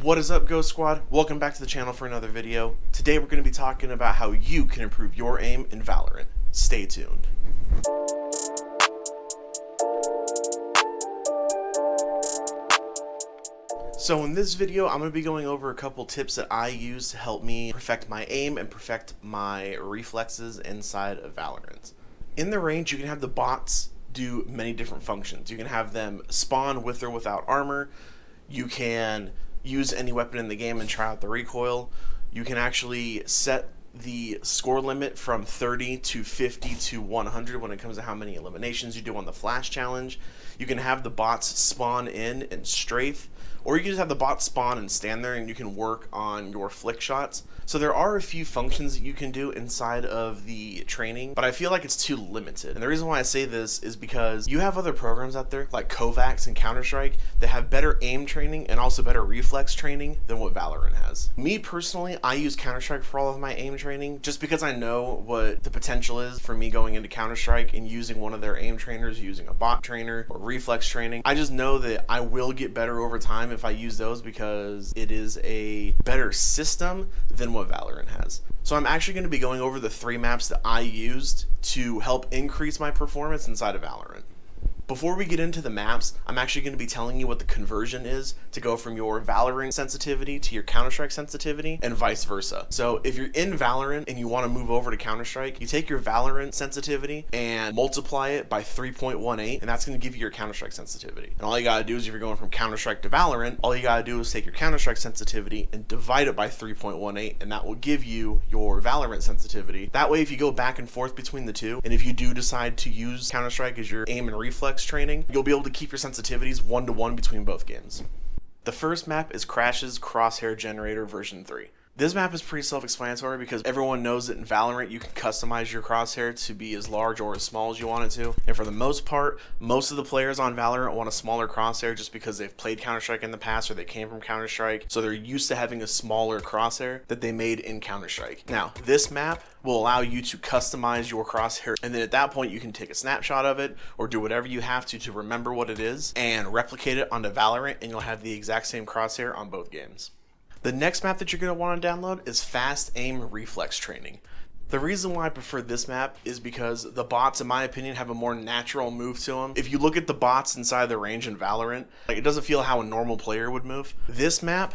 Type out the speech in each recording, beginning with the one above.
What is up, Ghost Squad? Welcome back to the channel for another video. Today we're going to be talking about how you can improve your aim in Valorant. Stay tuned. So in this video, I'm going to be going over a couple tips that I use to help me perfect my aim and perfect my reflexes inside of Valorant. In the range, you can have the bots do many different functions. You can have them spawn with or without armor. You can use any weapon in the game and try out the recoil. You can actually set the score limit from 30 to 50 to 100 when it comes to how many eliminations you do on the flash challenge. You can have the bots spawn in and strafe, or you can just have the bots spawn and stand there and you can work on your flick shots. So there are a few functions that you can do inside of the training, but I feel like it's too limited. And the reason why I say this is because you have other programs out there like Kovacs and Counter-Strike that have better aim training and also better reflex training than what Valorant has. Me personally, I use Counter-Strike for all of my aim training just because I know what the potential is for me going into Counter-Strike and using one of their aim trainers, using a bot trainer or reflex training. I just know that I will get better over time if I use those because it is a better system than what Valorant has. So I'm actually going to be going over the 3 maps that I used to help increase my performance inside of Valorant. Before we get into the maps, I'm actually going to be telling you what the conversion is to go from your Valorant sensitivity to your Counter-Strike sensitivity and vice versa. So if you're in Valorant and you want to move over to Counter-Strike, you take your Valorant sensitivity and multiply it by 3.18, and that's going to give you your Counter-Strike sensitivity. And all you got to do is, if you're going from Counter-Strike to Valorant, all you got to do is take your Counter-Strike sensitivity and divide it by 3.18, and that will give you your Valorant sensitivity. That way, if you go back and forth between the two, and if you do decide to use Counter-Strike as your aim and reflex training, you'll be able to keep your sensitivities 1-to-1 between both games. The first map is Crash's Crosshair Generator version 3. This map is pretty self-explanatory because everyone knows that in Valorant you can customize your crosshair to be as large or as small as you want it to. And for the most part, most of the players on Valorant want a smaller crosshair just because they've played Counter-Strike in the past or they came from Counter-Strike. So they're used to having a smaller crosshair that they made in Counter-Strike. Now, this map will allow you to customize your crosshair, and then at that point you can take a snapshot of it or do whatever you have to remember what it is and replicate it onto Valorant, and you'll have the exact same crosshair on both games. The next map that you're going to want to download is Fast Aim Reflex Training. The reason why I prefer this map is because the bots, in my opinion, have a more natural move to them. If you look at the bots inside the range in Valorant, it doesn't feel how a normal player would move. This map,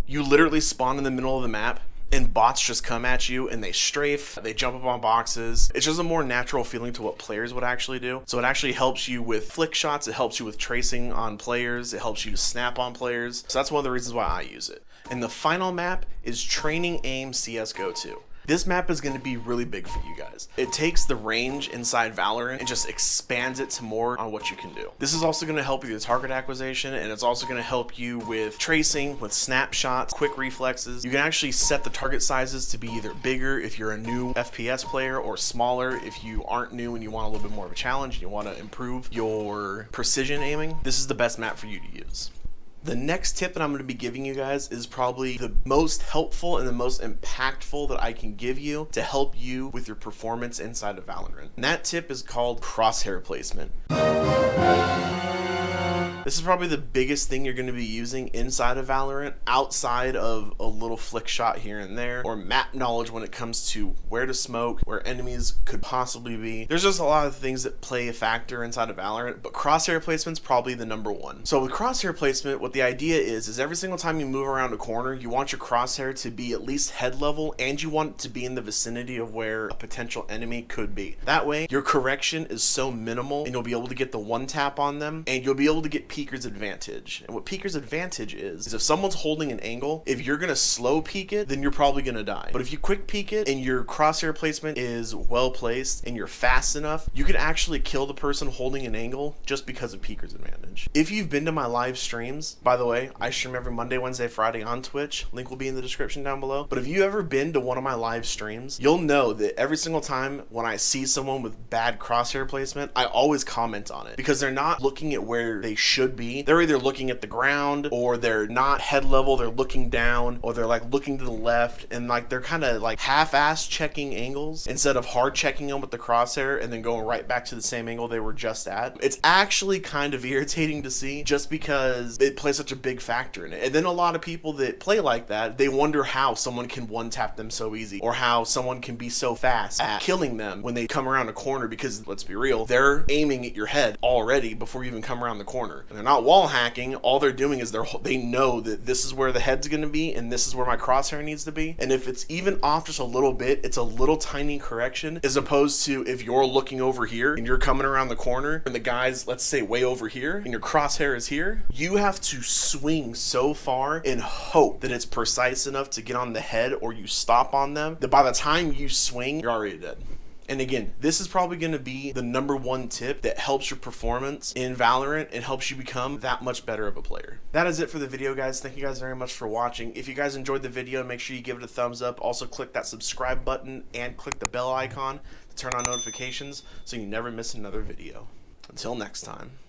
you literally spawn in the middle of the map and bots just come at you and they strafe, they jump up on boxes. It's just a more natural feeling to what players would actually do. So it actually helps you with flick shots, it helps you with tracing on players, it helps you to snap on players. So that's one of the reasons why I use it. And the final map is Training Aim CSGO 2. This map is going to be really big for you guys. It takes the range inside Valorant and just expands it to more on what you can do. This is also going to help with your target acquisition, and it's also going to help you with tracing, with snapshots, quick reflexes. You can actually set the target sizes to be either bigger if you're a new FPS player or smaller if you aren't new and you want a little bit more of a challenge and you want to improve your precision aiming. This is the best map for you to use. The next tip that I'm going to be giving you guys is probably the most helpful and the most impactful that I can give you to help you with your performance inside of Valorant. And that tip is called Crosshair Placement. This is probably the biggest thing you're going to be using inside of Valorant, outside of a little flick shot here and there, or map knowledge when it comes to where to smoke, where enemies could possibly be. There's just a lot of things that play a factor inside of Valorant, but crosshair placement's probably the number one. So with crosshair placement, what the idea is every single time you move around a corner, you want your crosshair to be at least head level, and you want it to be in the vicinity of where a potential enemy could be. That way, your correction is so minimal, and you'll be able to get the one tap on them, and you'll be able to get Peeker's advantage. And what Peeker's advantage is if someone's holding an angle, if you're gonna slow peek it, then you're probably gonna die. But if you quick peek it and your crosshair placement is well placed and you're fast enough, you can actually kill the person holding an angle just because of Peeker's advantage. If you've been to my live streams, by the way, I stream every Monday, Wednesday, Friday on Twitch. Link will be in the description down below. But if you've ever been to one of my live streams, you'll know that every single time when I see someone with bad crosshair placement, I always comment on it because they're not looking at where they should should be. They're either looking at the ground, or they're not head level, they're looking down, or they're like looking to the left, and like they're kind of like half-ass checking angles instead of hard checking them with the crosshair and then going right back to the same angle they were just at. It's actually kind of irritating to see, just because it plays such a big factor in it. And then a lot of people that play like that, they wonder how someone can one-tap them so easy, or how someone can be so fast at killing them when they come around a corner, because let's be real, they're aiming at your head already before you even come around the corner. And they're not wall hacking. All they're doing is they know that this is where the head's going to be and this is where my crosshair needs to be. And if it's even off just a little bit, it's a little tiny correction, as opposed to if you're looking over here and you're coming around the corner and the guy's, let's say, way over here and your crosshair is here, you have to swing so far and hope that it's precise enough to get on the head, or you stop on them, that by the time you swing, you're already dead. And again, this is probably going to be the #1 tip that helps your performance in Valorant and helps you become that much better of a player. That is it for the video, guys. Thank you guys very much for watching. If you guys enjoyed the video, make sure you give it a thumbs up. Also click that subscribe button and click the bell icon to turn on notifications so you never miss another video. Until next time.